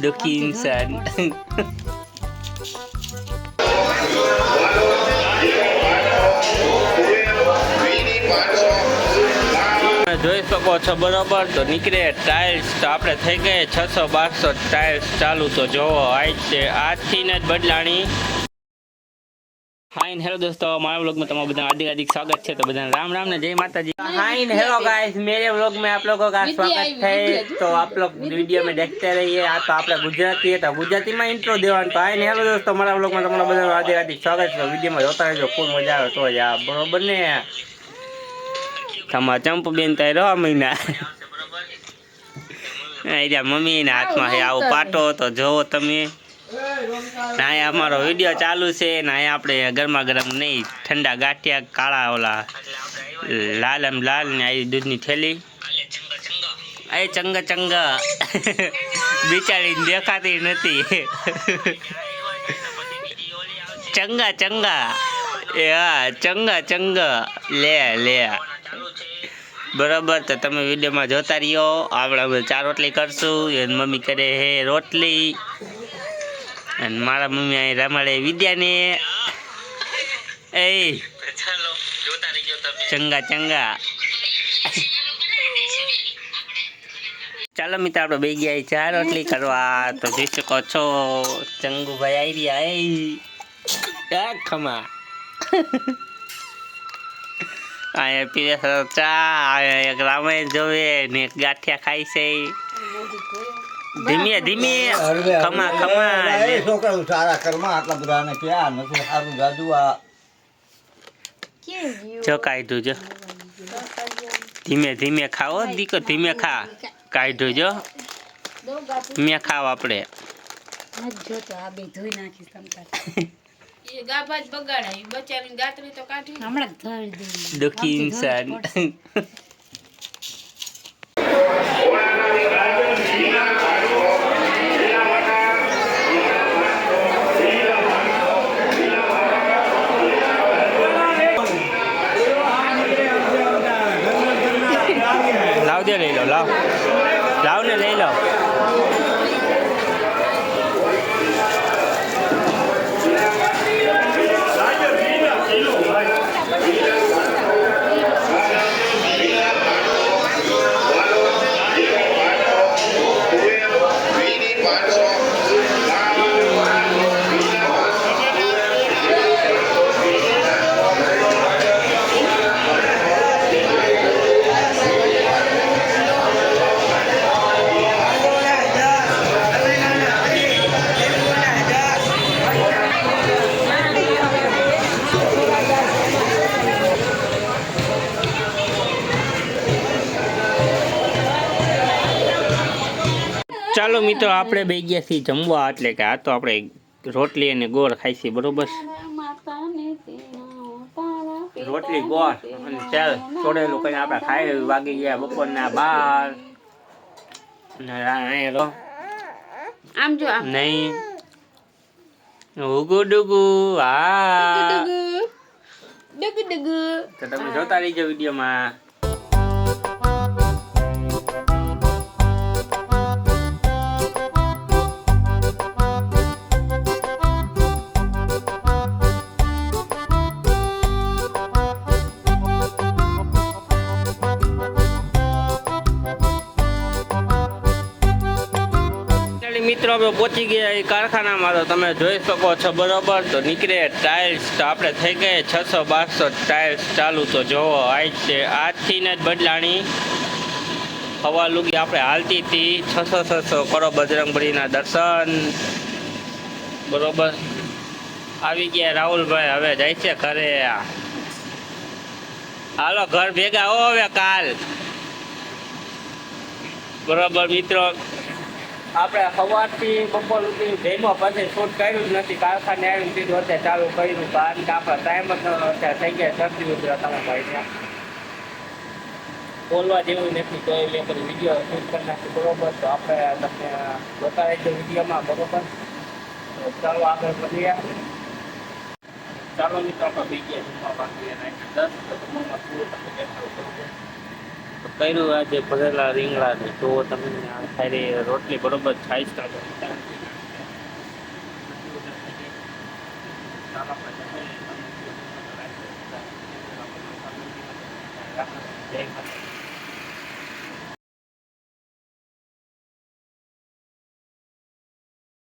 દુઃખી ઇન્સાન. જોઈ શકો છો બરોબર. તો નીકળે ટાઇલ્સ. તો આપણે થઈ ગઈ 600-1200 ટાઇલ્સ ચાલુ. તો જોવો આજથી જ બદલાણી. હાઈ હેલો દોસ્તો, મારા व्लॉग में તમારું બધા हार्दिक स्वागत છે. તો બધાને राम राम ने जय माता जी. हाई हेलो गाइस, मेरे व्लॉग में आप लोगों का स्वागत है. तो आप लोग वीडियो में देखते रहिए. आ तो આપણે ગુજરાતી है तो गुजराती में इंट्रो દેવાનું. તો હાઈ હેલો દોસ્તો, મારા व्लॉग में તમારું બધાનું हार्दिक स्वागत છે. વિડિયો માં જોતા રહેજો, ફૂલ મજા આવે તો જ આ બરોબર ને. તમારા ચંપુ બેન તો રહો મહિના મમ્મી ના હાથમાં છે આવું પાટો. તો જોવો તમે. અહીંયા અમારો વિડીયો ચાલુ છે ને અહીંયા આપણે ગરમા ગરમ નહીં, ઠંડા ગાંઠિયા કાળા ઓલા લાલ એમ લાલ ને આવી દૂધની થેલી. એ ચંગા ચંગા બિચારી દેખાતી નથી. ચંગા ચંગા એ હા ચંગા ચંગા લે લે બરાબર. તો તમે વિડીયોમાં જોતા રહ્યો. આપણે 4 રોટલી કરશું. એની મમ્મી કરે હે રોટલી અને મારા મમ્મી અહીં રમાડે વિદ્યાને. એ ચંગા ચંગા. ચાલો મિત્ર, આપણે બે ગયા 4 રોટલી કરવા. તો જોઈ શકો છો ચંગુભાઈ આવી રહ્યા. ખમા અહીંયા પીરે ચા, એક રામાયણ જોવે ને એક ગાંઠિયા ખાય છે. ધીમે ધીમે ખમા ખમા છોકરા સારા કર્મા આટલા બધાને ક્યાં નથી સારું જાદુ આ જો કાઢ્યું જો. ધીમે ધીમે ખાઓ દીકો, ધીમે ખા. કાઢ્યું જો મેં ખાવ આપણે. દુઃખી ઇન્સાન. લાવ દે, લઈ લો, લાવ લાવ ને લઈ લો. ચાલો મિત્રો, આપણે બે ગયા છીએ જમવા. એટલે કે આ તો આપણે રોટલી અને ગોળ ખાઈશી બરોબર. રોટલી ગોળ અને ચાલ છોડેલું કઈ આપણે ખાઈ વાગી ગયા બપોરના 12. આમ જો નહીં ઉગુ ડુગુ. હા ડુગુ ડુગુ. તો તમે જોતા રહીજો વિડીયોમાં. મિત્રો આપણે પહોંચી ગયા એ કારખાનામાં. તો તમે જોઈ શકો છો બરોબર. તો નીકળે ટાઇલ્સ. તો આપણે થઈ ગઈ 600-1200 ટાઇલ્સ ચાલુ. તો જોવો આજથી જ બદલાણી. હવા લુગી આપણે હાલતી હતી. 600 કરો બજરંગબલીના દર્શન બરોબર. આવી ગયા રાહુલભાઈ, હવે જાય છે ઘરે. હાલો ઘર ભેગા હો હવે કાલ બરોબર. મિત્રો આપણે સવારથી બપોર સુધી જઈમો પછી શૂટ કર્યું જ નથી. કારખાને આવીને સીધું અત્યારે ચાલુ કર્યું. કારણ કે આપણા ટાઈમ જ અત્યારે થઈ ગયા શરદી ઉતર્યા. તમે ભાઈ બોલવા જેવું નથી તો એ બધું વિડીયો શૂટ કરી નાખી બરોબર. તો આપણે તમને બતાવી દો વિડીયોમાં બરોબર. ચાલો આગળ વધીએ. ચાલો મિત્રો, આપણે બી ગયા જમવા બાકી 10 પૂરું તો કર્યું આજે ભરેલા રીંગણા ને તો તમે આ ખાલી રોટલી બરોબર ખાઈ જ કાઢો. જય માતા.